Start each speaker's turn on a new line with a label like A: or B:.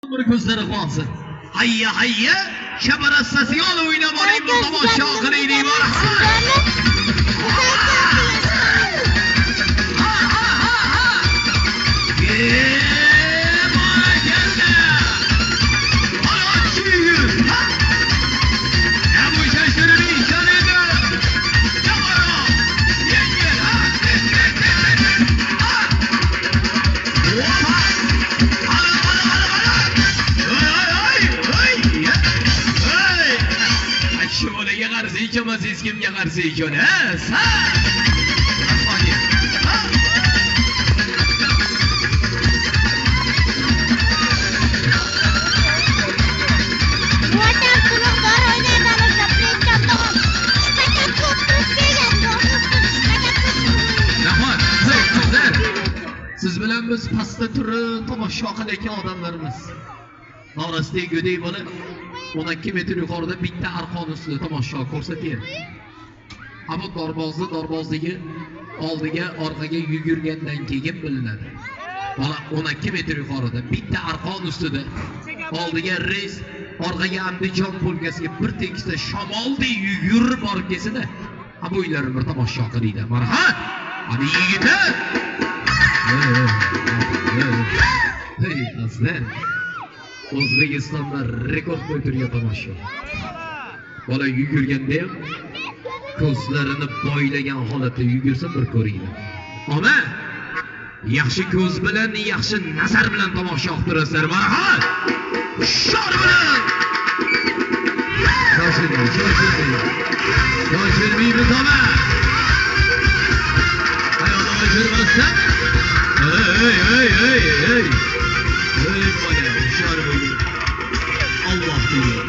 A: Bir ko'zlari qolsin. Hayya hayya, shabarastasiyon o'ynab oling, bu tomosha qilaylik bor. Siz kimga qarshi ekansiz? Siz bilan biz pastda turib tomosha qilayotgan odamlarimiz. Norasida go'day bo'lib 12 metr yuqorida bitta arqon ustida tomosha ko'rsatyapti. Bu dorbozligi oldiga orqaga yugurgandan keyin bilinadi. Bola 12 metr yuqorida bitta arqon ustida oldiga reys, orqaga Andijon polkasiga bir tekisda shamoldek yugurib borib kelsa-da, bu uylarni bir tomosha qilaydi. Marhamat. Hadi yigitlar. Hey, aslan. O'zbekistonda rekord qo'ytirgan tomosha. Bola yugurganda ham ko'zlarini boylagan holatda yugursa bir ko'ringlar. Ama yaxshi ko'z bilan, yaxshi nazar bilan tomosha qiltirasizlar. Marhamat. Shor bilan. Shoshilmaydi toma. Ayolni o'chirmasdan. Hey. Hey bola, shor bo'ling. Alloh deydi.